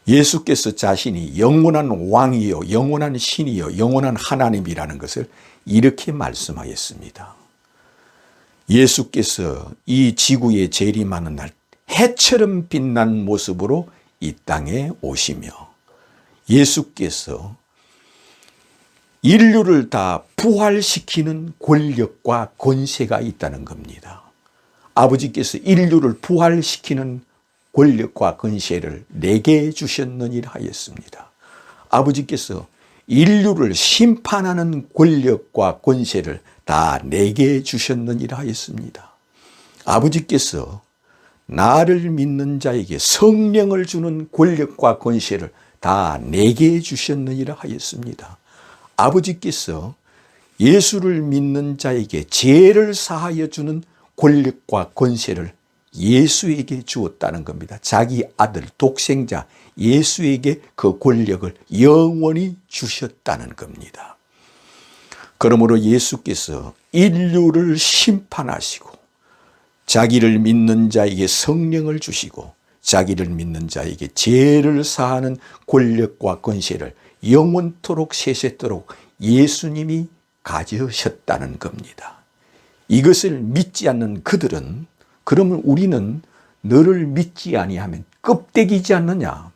예수께서 자신이 영원한 왕이요, 영원한 신이요, 영원한 하나님이라는 것을 이렇게 말씀하였습니다. 예수께서 이 지구에 재림하는 날 해처럼 빛난 모습으로 이 땅에 오시며 예수께서 인류를 다 부활시키는 권력과 권세가 있다는 겁니다. 아버지께서 인류를 부활시키는 권력과 권세를 내게 주셨느니라 하였습니다. 아버지께서 인류를 심판하는 권력과 권세를 다 내게 주셨느니라 하였습니다. 아버지께서 나를 믿는 자에게 성령을 주는 권력과 권세를 다 내게 주셨느니라 하였습니다. 아버지께서 예수를 믿는 자에게 죄를 사하여 주는 권력과 권세를 예수에게 주었다는 겁니다. 자기 아들 독생자 예수에게 그 권력을 영원히 주셨다는 겁니다. 그러므로 예수께서 인류를 심판하시고 자기를 믿는 자에게 성령을 주시고 자기를 믿는 자에게 죄를 사하는 권력과 권세를 영원토록 세세토록 예수님이 가지셨다는 겁니다. 이것을 믿지 않는 그들은 그러면 우리는 너를 믿지 아니하면 껍데기지 않느냐?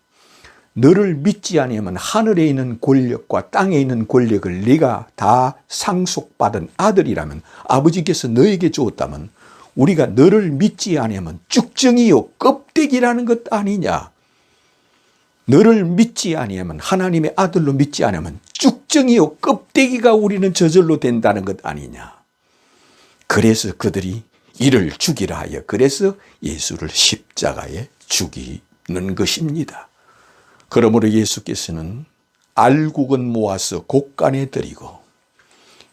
너를 믿지 아니하면 하늘에 있는 권력과 땅에 있는 권력을 네가 다 상속받은 아들이라면 아버지께서 너에게 주었다면 우리가 너를 믿지 아니하면 쭉정이요 껍데기라는 것 아니냐? 너를 믿지 아니하면 하나님의 아들로 믿지 아니하면 쭉정이요 껍데기가 우리는 저절로 된다는 것 아니냐? 그래서 그들이 이를 죽이라 하여 그래서 예수를 십자가에 죽이는 것입니다. 그러므로 예수께서는 알국은 모아서 곳간에 들이고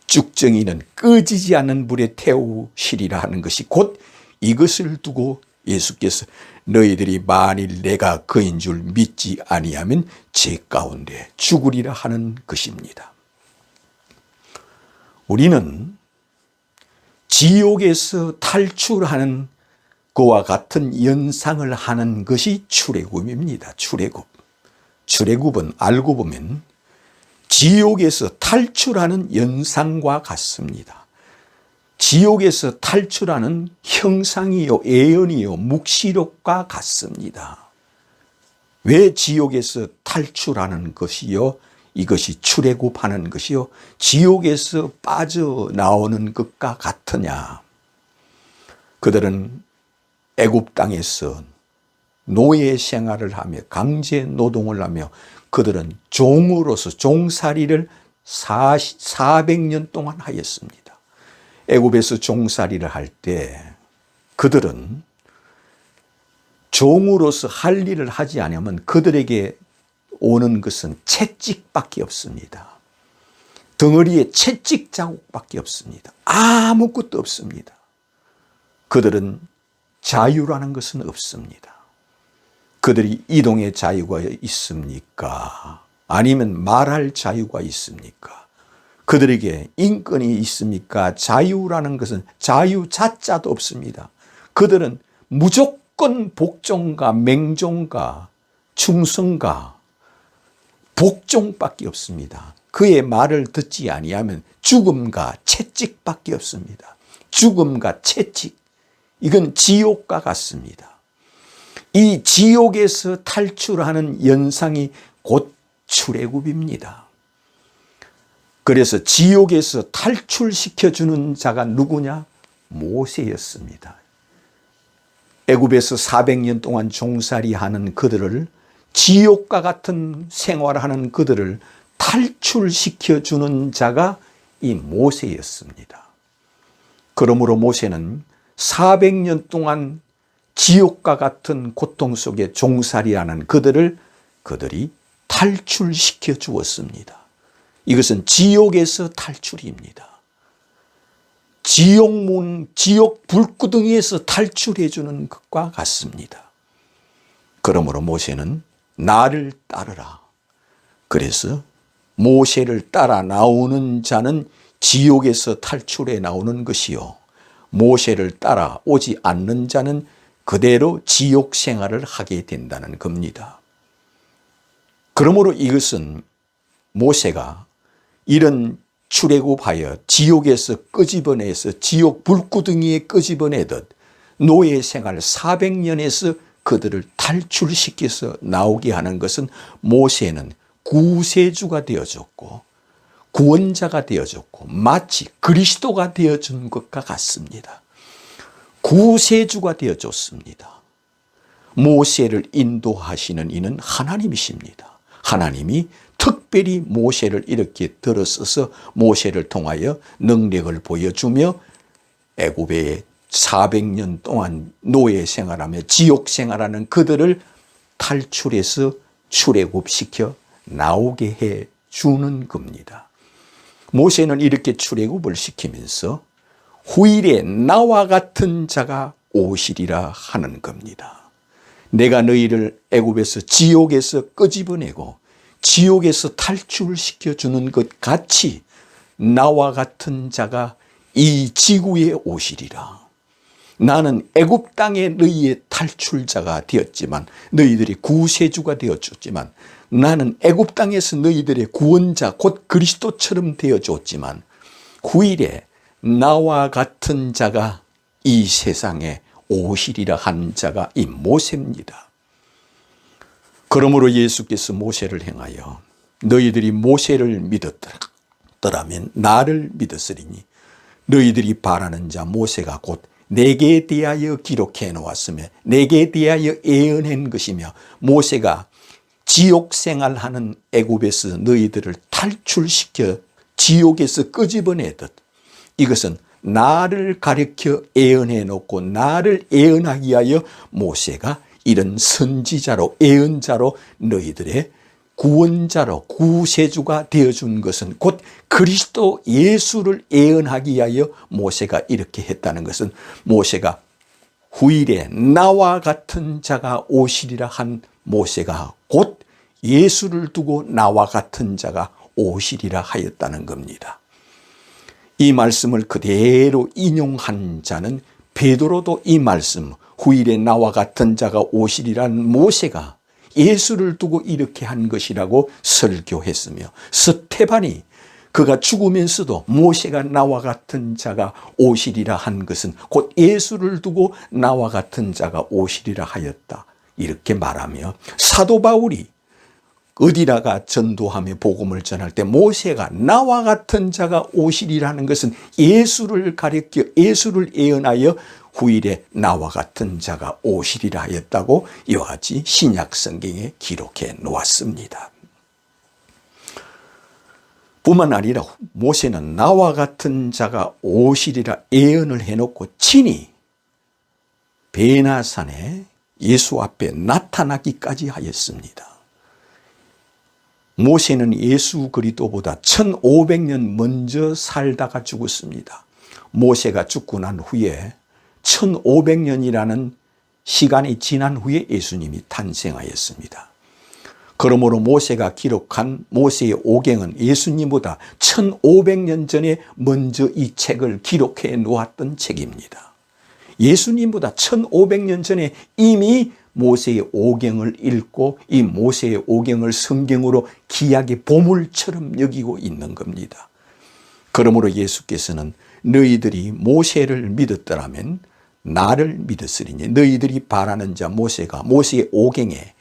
쭉정이는 꺼지지 않는 불에 태우시리라 하는 것이 곧 이것을 두고 예수께서 너희들이 만일 내가 그인 줄 믿지 아니하면 제 가운데 죽으리라 하는 것입니다. 우리는 지옥에서 탈출하는 그와 같은 연상을 하는 것이 출애굽입니다. 출애굽. 출애굽은 알고 보면 지옥에서 탈출하는 연상과 같습니다. 지옥에서 탈출하는 형상이요, 예언이요, 묵시록과 같습니다. 왜 지옥에서 탈출하는 것이요? 이것이 출애굽하는 것이요? 지옥에서 빠져나오는 것과 같으냐? 그들은 애굽 땅에서 노예 생활을 하며 강제 노동을 하며 그들은 종으로서 종살이를 400년 동안 하였습니다. 애굽에서 종살이를 할 때 그들은 종으로서 할 일을 하지 않으면 그들에게 오는 것은 채찍밖에 없습니다. 덩어리에 채찍 자국밖에 없습니다. 아무것도 없습니다. 그들은 자유라는 것은 없습니다. 그들이 이동의 자유가 있습니까? 아니면 말할 자유가 있습니까? 그들에게 인권이 있습니까? 자유라는 것은 자유 자자도 없습니다. 그들은 무조건 복종과 맹종과 충성과 복종밖에 없습니다. 그의 말을 듣지 아니하면 죽음과 채찍밖에 없습니다. 죽음과 채찍, 이건 지옥과 같습니다. 이 지옥에서 탈출하는 연상이 곧 출애굽입니다. 그래서 지옥에서 탈출시켜주는 자가 누구냐? 모세였습니다. 애굽에서 400년 동안 종살이하는 그들을, 지옥과 같은 생활하는 그들을 탈출시켜주는 자가 이 모세였습니다. 그러므로 모세는 400년 동안 지옥과 같은 고통 속에 종살이하는 그들이 탈출시켜 주었습니다. 이것은 지옥에서 탈출입니다. 지옥 불구덩이에서 탈출해 주는 것과 같습니다. 그러므로 모세는 나를 따르라. 그래서 모세를 따라 나오는 자는 지옥에서 탈출해 나오는 것이요, 모세를 따라 오지 않는 자는 그대로 지옥 생활을 하게 된다는 겁니다. 그러므로 이것은 모세가 이런 출애굽하여 지옥에서 끄집어내서 지옥 불구덩이에 끄집어내듯 노예 생활 400년에서 그들을 탈출시켜서 나오게 하는 것은 모세는 구세주가 되어졌고 구원자가 되어졌고 마치 그리스도가 되어준 것과 같습니다. 구세주가 되어줬습니다. 모세를 인도하시는 이는 하나님이십니다. 하나님이 특별히 모세를 이렇게 들어서서 모세를 통하여 능력을 보여주며 애굽에 400년 동안 노예 생활하며 지옥 생활하는 그들을 탈출해서 출애굽시켜 나오게 해 주는 겁니다. 모세는 이렇게 출애굽을 시키면서 후일에 나와 같은 자가 오시리라 하는 겁니다. 내가 너희를 애굽에서 지옥에서 끄집어내고 지옥에서 탈출시켜 주는 것 같이 나와 같은 자가 이 지구에 오시리라. 나는 애굽 땅에 너희의 탈출자가 되었지만 너희들이 구세주가 되어줬지만 나는 애굽 땅에서 너희들의 구원자 곧 그리스도처럼 되어줬지만 후일에 나와 같은 자가 이 세상에 오시리라 한 자가 이 모세입니다. 그러므로 예수께서 모세를 행하여 너희들이 모세를 믿었더라면 나를 믿었으리니 너희들이 바라는 자 모세가 곧 내게 대하여 기록해 놓았으며 내게 대하여 예언한 것이며 모세가 지옥 생활하는 애굽에서 너희들을 탈출시켜 지옥에서 끄집어내듯 이것은 나를 가리켜 예언해 놓고 나를 예언하기 위하여 모세가 이런 선지자로 예언자로 너희들의 구원자로 구세주가 되어준 것은 곧 그리스도 예수를 예언하기 위하여 모세가 이렇게 했다는 것은 모세가 후일에 나와 같은 자가 오시리라 한 모세가 곧 예수를 두고 나와 같은 자가 오시리라 하였다는 겁니다. 이 말씀을 그대로 인용한 자는 베드로도 이 말씀 후일에 나와 같은 자가 오시리란 모세가 예수를 두고 이렇게 한 것이라고 설교했으며 스테반이 그가 죽으면서도 모세가 나와 같은 자가 오시리라 한 것은 곧 예수를 두고 나와 같은 자가 오시리라 하였다 이렇게 말하며 사도 바울이 어디다가 전도하며 복음을 전할 때 모세가 나와 같은 자가 오시리라는 것은 예수를 가리켜 예수를 예언하여 후일에 나와 같은 자가 오시리라 하였다고 이와 같이 신약 성경에 기록해 놓았습니다. 뿐만 아니라 모세는 나와 같은 자가 오시리라 예언을 해놓고 친히 베나산에 예수 앞에 나타나기까지 하였습니다. 모세는 예수 그리스도보다 1500년 먼저 살다가 죽었습니다. 모세가 죽고 난 후에 1500년이라는 시간이 지난 후에 예수님이 탄생하였습니다. 그러므로 모세가 기록한 모세의 오경은 예수님보다 1500년 전에 먼저 이 책을 기록해 놓았던 책입니다. 예수님보다 1500년 전에 이미 모세의 오경을 읽고 이 모세의 오경을 성경으로 기약의 보물처럼 여기고 있는 겁니다. 그러므로 예수께서는 너희들이 모세를 믿었더라면 나를 믿었으리니 너희들이 바라는 자 모세가 모세의 오경에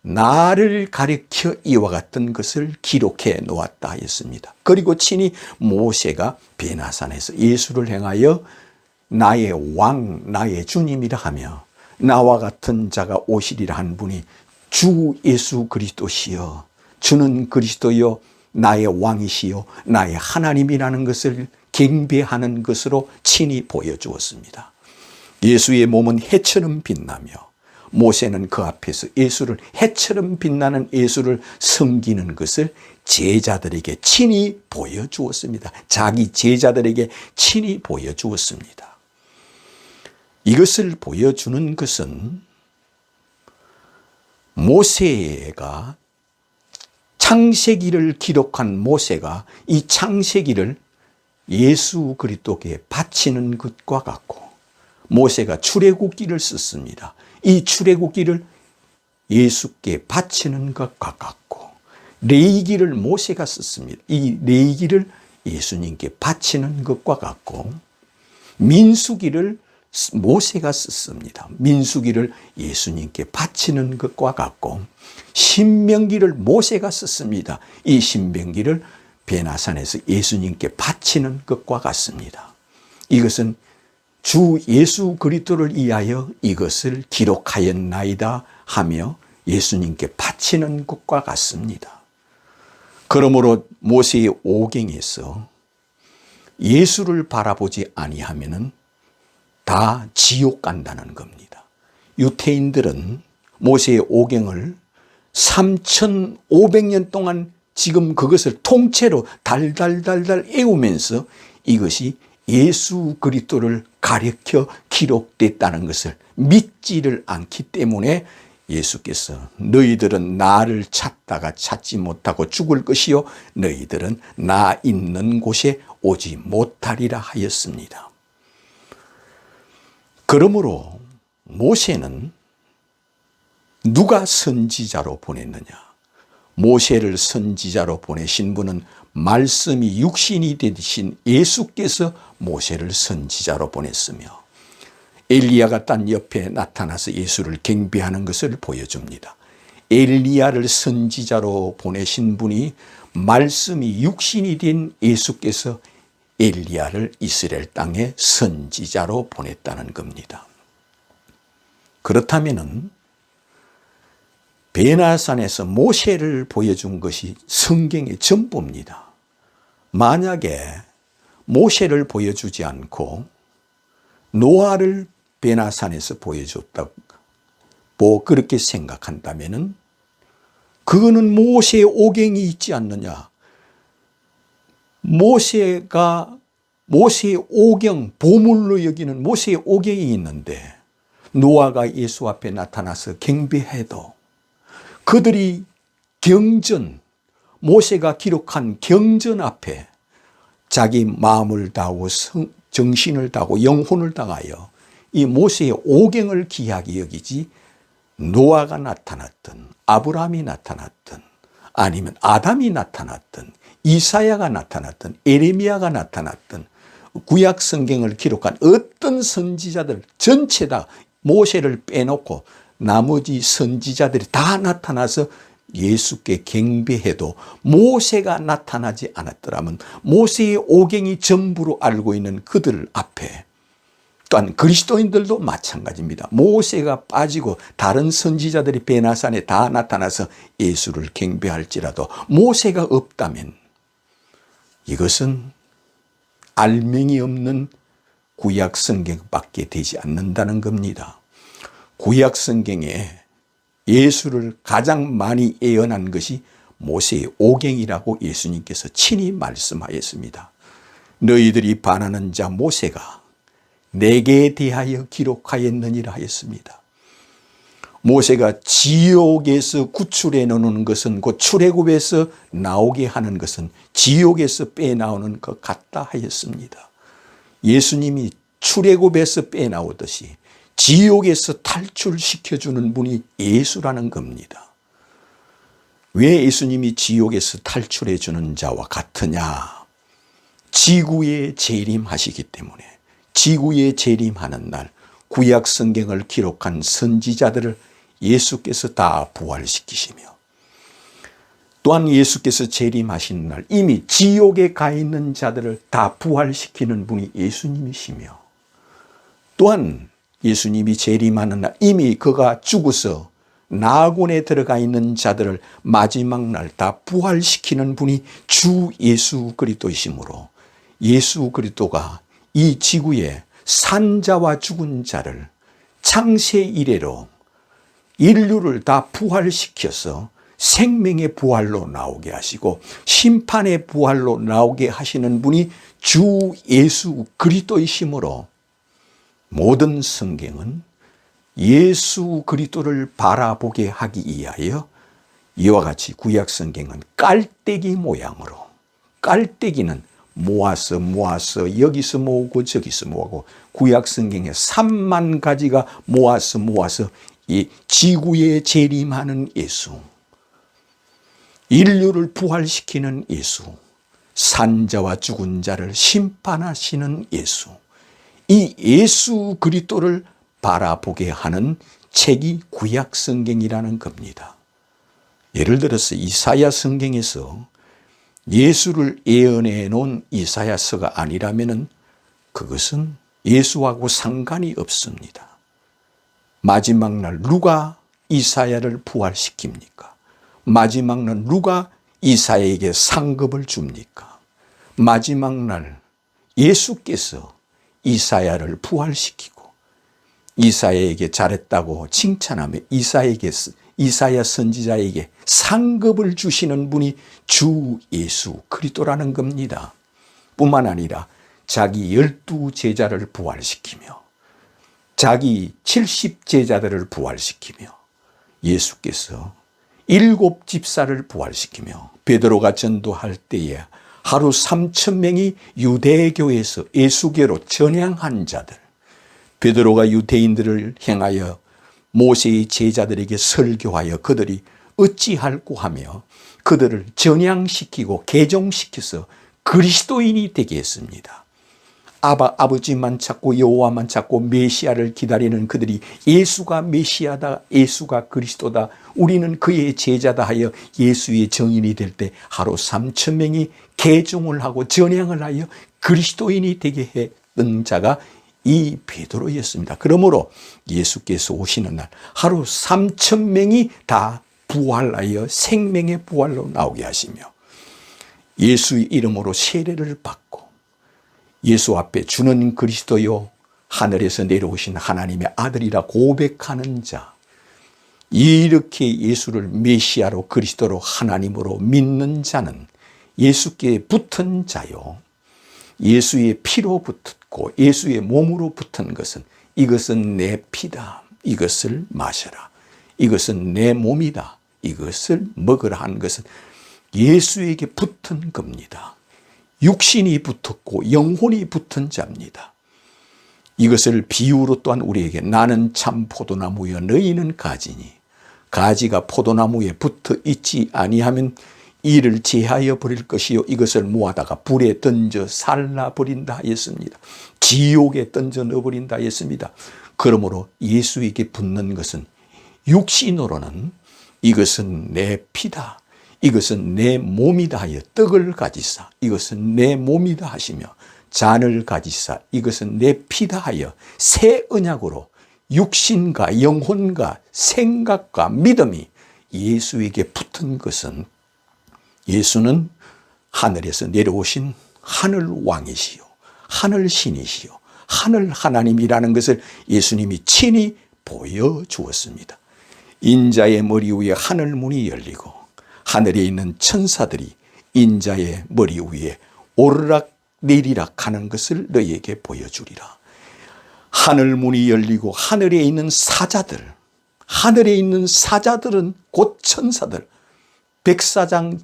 나를 가리켜 이와 같은 것을 기록해 놓았다 했습니다. 그리고 친히 모세가 베나산에서 예수를 행하여 나의 왕, 나의 주님이라 하며 나와 같은 자가 오시리라 한 분이 주 예수 그리스도시여 주는 그리스도여 나의 왕이시여 나의 하나님이라는 것을 경배하는 것으로 친히 보여주었습니다. 예수의 몸은 해처럼 빛나며 모세는 그 앞에서 예수를 해처럼 빛나는 예수를 섬기는 것을 제자들에게 친히 보여주었습니다. 자기 제자들에게 친히 보여주었습니다. 이것을 보여주는 것은 모세가 창세기를 기록한 모세가 이 창세기를 예수 그리스도께 바치는 것과 같고 모세가 출애굽기를 썼습니다. 이 출애굽기를 예수께 바치는 것과 같고 레위기를 모세가 썼습니다. 이 레위기를 예수님께 바치는 것과 같고, 민수기를 모세가 썼습니다. 민수기를 예수님께 바치는 것과 같고, 신명기를 모세가 썼습니다. 이 신명기를 베나산에서 예수님께 바치는 것과 같습니다. 이것은 주 예수 그리스도를 위하여 이것을 기록하였나이다 하며 예수님께 바치는 것과 같습니다. 그러므로 모세의 오경에서 예수를 바라보지 아니하면은 다 지옥 간다는 겁니다. 유태인들은 모세의 오경을 3,500년 동안 지금 그것을 통째로 달달달달 애우면서 이것이 예수 그리스도를 가리켜 기록됐다는 것을 믿지를 않기 때문에 예수께서 너희들은 나를 찾다가 찾지 못하고 죽을 것이요 너희들은 나 있는 곳에 오지 못하리라 하였습니다. 그러므로 모세는 누가 선지자로 보냈느냐? 모세를 선지자로 보내신 분은 말씀이 육신이 되신 예수께서 모세를 선지자로 보냈으며, 엘리야가 땅 옆에 나타나서 예수를 경배하는 것을 보여줍니다. 엘리야를 선지자로 보내신 분이 말씀이 육신이 된 예수께서 엘리야를 이스라엘 땅에 선지자로 보냈다는 겁니다. 그렇다면은 베나산에서 모세를 보여준 것이 성경의 전부입니다. 만약에 모세를 보여주지 않고 노아를 베나산에서 보여줬다고 그렇게 생각한다면은 그거는 모세의 오경이 있지 않느냐. 모세의 오경, 보물로 여기는 모세의 오경이 있는데 노아가 예수 앞에 나타나서 경배해도 그들이 모세가 기록한 경전 앞에 자기 마음을 다하고 정신을 다하고 영혼을 다하여 이 모세의 오경을 귀하게 여기지, 노아가 나타났든 아브라함이 나타났든 아니면 아담이 나타났든 이사야가 나타났든 에레미야가 나타났든 구약 성경을 기록한 어떤 선지자들 전체 다 모세를 빼놓고 나머지 선지자들이 다 나타나서 예수께 경배해도 모세가 나타나지 않았더라면 모세의 오경이 전부로 알고 있는 그들 앞에, 또한 그리스도인들도 마찬가지입니다. 모세가 빠지고 다른 선지자들이 베나산에 다 나타나서 예수를 경배할지라도 모세가 없다면 이것은 알맹이 없는 구약 성경밖에 되지 않는다는 겁니다. 구약 성경에 예수를 가장 많이 예언한 것이 모세의 오경이라고 예수님께서 친히 말씀하였습니다. 너희들이 반하는 자 모세가 내게 대하여 기록하였느니라 하였습니다. 모세가 지옥에서 구출해 놓는 것은 곧 출애굽에서 나오게 하는 것은 지옥에서 빼나오는 것 같다 하였습니다. 예수님이 출애굽에서 빼나오듯이 지옥에서 탈출시켜주는 분이 예수라는 겁니다. 왜 예수님이 지옥에서 탈출해 주는 자와 같으냐? 지구에 재림하시기 때문에, 지구에 재림하는 날 구약 성경을 기록한 선지자들을 예수께서 다 부활시키시며, 또한 예수께서 재림하시는 날 이미 지옥에 가 있는 자들을 다 부활시키는 분이 예수님이시며, 또한 예수님이 재림하는 날 이미 그가 죽어서 나군에 들어가 있는 자들을 마지막 날 다 부활시키는 분이 주 예수 그리스도이시므로, 예수 그리스도가 이 지구에 산자와 죽은 자를 창세 이래로 인류를 다 부활시켜서 생명의 부활로 나오게 하시고 심판의 부활로 나오게 하시는 분이 주 예수 그리스도이시므로, 모든 성경은 예수 그리스도를 바라보게 하기 위하여 이와 같이 구약 성경은 깔때기 모양으로, 깔때기는 모아서 여기서 모으고 저기서 모으고 구약 성경에 3만 가지가 모아서 이 지구에 재림하는 예수, 인류를 부활시키는 예수, 산자와 죽은 자를 심판하시는 예수, 이 예수 그리스도를 바라보게 하는 책이 구약 성경이라는 겁니다. 예를 들어서 이사야 성경에서 예수를 예언해 놓은 이사야서가 아니라면 그것은 예수하고 상관이 없습니다. 마지막 날 누가 이사야를 부활시킵니까? 마지막 날 누가 이사야에게 상급을 줍니까? 마지막 날 예수께서 이사야를 부활시키고 이사야에게 잘했다고 칭찬하며 이사야 선지자에게 상급을 주시는 분이 주 예수 그리스도라는 겁니다. 뿐만 아니라 자기 12제자를 부활시키며 자기 70제자들을 부활시키며 예수께서 7집사를 부활시키며 베드로가 전도할 때에 하루 3,000명이 유대교에서 예수교로 전향한 자들, 베드로가 유대인들을 향하여 모세의 제자들에게 설교하여 그들이 어찌할꼬 하며 그들을 전향시키고 개종시켜서 그리스도인이 되게 했습니다. 아버지만 찾고 여호와만 찾고 메시아를 기다리는 그들이 예수가 메시아다, 예수가 그리스도다, 우리는 그의 제자다 하여 예수의 증인이 될 때 하루 3,000명이 개종을 하고 전향을 하여 그리스도인이 되게 했던 자가 이 베드로였습니다. 그러므로 예수께서 오시는 날 하루 3,000명이 다 부활하여 생명의 부활로 나오게 하시며 예수의 이름으로 세례를 받고 예수 앞에 주는 그리스도요 하늘에서 내려오신 하나님의 아들이라 고백하는 자, 이렇게 예수를 메시아로 그리스도로 하나님으로 믿는 자는 예수께 붙은 자요, 예수의 피로 붙었고 예수의 몸으로 붙은 것은 이것은 내 피다, 이것을 마셔라, 이것은 내 몸이다, 이것을 먹으라 하는 것은 예수에게 붙은 겁니다. 육신이 붙었고 영혼이 붙은 자입니다. 이것을 비유로 또한 우리에게 나는 참 포도나무여 너희는 가지니 가지가 포도나무에 붙어 있지 아니하면 이를 제하여 버릴 것이요 이것을 모아다가 불에 던져 살라 버린다 하였습니다. 지옥에 던져 넣어버린다 하였습니다. 그러므로 예수에게 붙는 것은 육신으로는 이것은 내 피다, 이것은 내 몸이다 하여 떡을 가지사 이것은 내 몸이다 하시며 잔을 가지사 이것은 내 피다 하여 새 언약으로 육신과 영혼과 생각과 믿음이 예수에게 붙은 것은 예수는 하늘에서 내려오신 하늘 왕이시요 하늘 신이시요 하늘 하나님이라는 것을 예수님이 친히 보여주었습니다. 인자의 머리 위에 하늘문이 열리고 하늘에 있는 천사들이 인자의 머리 위에 오르락 내리락 하는 것을 너희에게 보여주리라. 하늘문이 열리고 하늘에 있는 사자들은 곧 천사들, 백사장에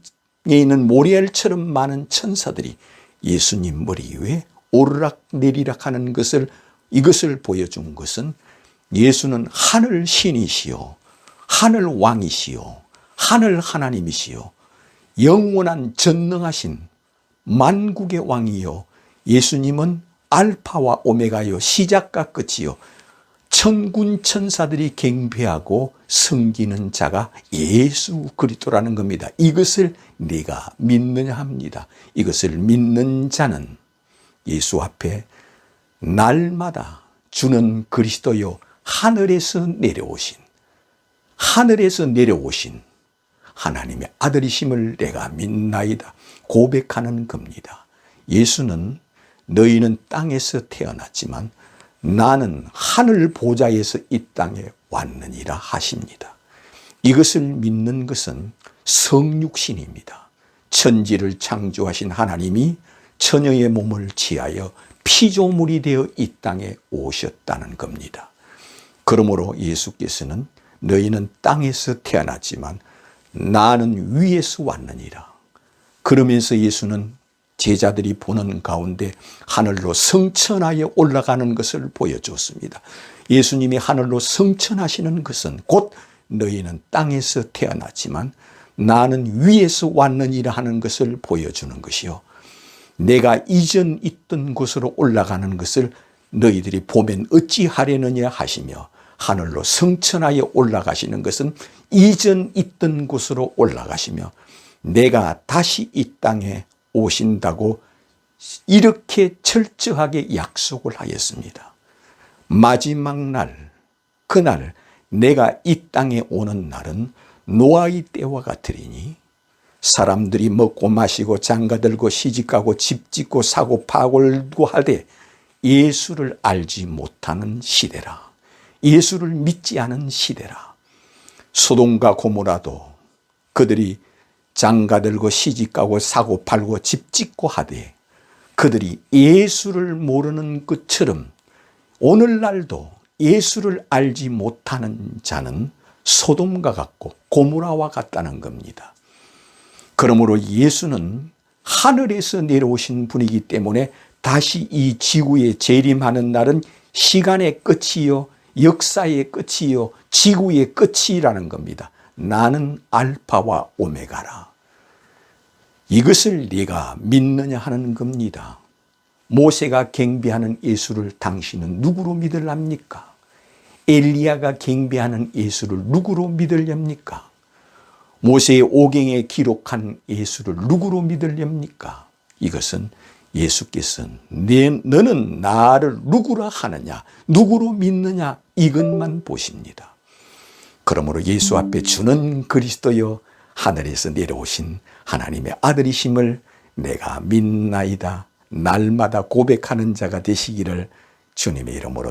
있는 모리엘처럼 많은 천사들이 예수님 머리 위에 오르락 내리락 하는 이것을 보여준 것은 예수는 하늘 신이시요 하늘 왕이시요 하늘 하나님이시요 영원한 전능하신 만국의 왕이요 예수님은 알파와 오메가요 시작과 끝이요 천군 천사들이 경배하고 섬기는 자가 예수 그리스도라는 겁니다. 이것을 네가 믿느냐 합니다. 이것을 믿는 자는 예수 앞에 날마다 주는 그리스도요 하늘에서 내려오신 하나님의 아들이심을 내가 믿나이다 고백하는 겁니다. 예수는 너희는 땅에서 태어났지만 나는 하늘 보좌에서 이 땅에 왔느니라 하십니다. 이것을 믿는 것은 성육신입니다. 천지를 창조하신 하나님이 처녀의 몸을 취하여 피조물이 되어 이 땅에 오셨다는 겁니다. 그러므로 예수께서는 너희는 땅에서 태어났지만 나는 위에서 왔느니라. 그러면서 예수는 제자들이 보는 가운데 하늘로 승천하여 올라가는 것을 보여주었습니다. 예수님이 하늘로 승천하시는 것은 곧 너희는 땅에서 태어났지만 나는 위에서 왔느니라 하는 것을 보여주는 것이요. 내가 이전 있던 곳으로 올라가는 것을 너희들이 보면 어찌하려느냐 하시며, 하늘로 성천하여 올라가시는 것은 이전 있던 곳으로 올라가시며 내가 다시 이 땅에 오신다고 이렇게 철저하게 약속을 하였습니다. 마지막 날, 그날 내가 이 땅에 오는 날은 노아의 때와 같으리니 사람들이 먹고 마시고 장가들고 시집가고 집짓고 사고 파골고 하되 예수를 알지 못하는 시대라. 예수를 믿지 않은 시대라. 소돔과 고모라도 그들이 장가들고 시집가고 사고 팔고 집짓고 하되 그들이 예수를 모르는 것처럼 오늘날도 예수를 알지 못하는 자는 소돔과 같고 고모라와 같다는 겁니다. 그러므로 예수는 하늘에서 내려오신 분이기 때문에 다시 이 지구에 재림하는 날은 시간의 끝이요, 역사의 끝이요, 지구의 끝이라는 겁니다. 나는 알파와 오메가라. 이것을 네가 믿느냐 하는 겁니다. 모세가 경배하는 예수를 당신은 누구로 믿으랍니까? 엘리야가 경배하는 예수를 누구로 믿으렵니까? 모세의 오경에 기록한 예수를 누구로 믿으렵니까? 이것은 예수께서 너는 나를 누구라 하느냐, 누구로 믿느냐, 이것만 보십니다. 그러므로 예수 앞에 주는 그리스도여 하늘에서 내려오신 하나님의 아들이심을 내가 믿나이다. 날마다 고백하는 자가 되시기를 주님의 이름으로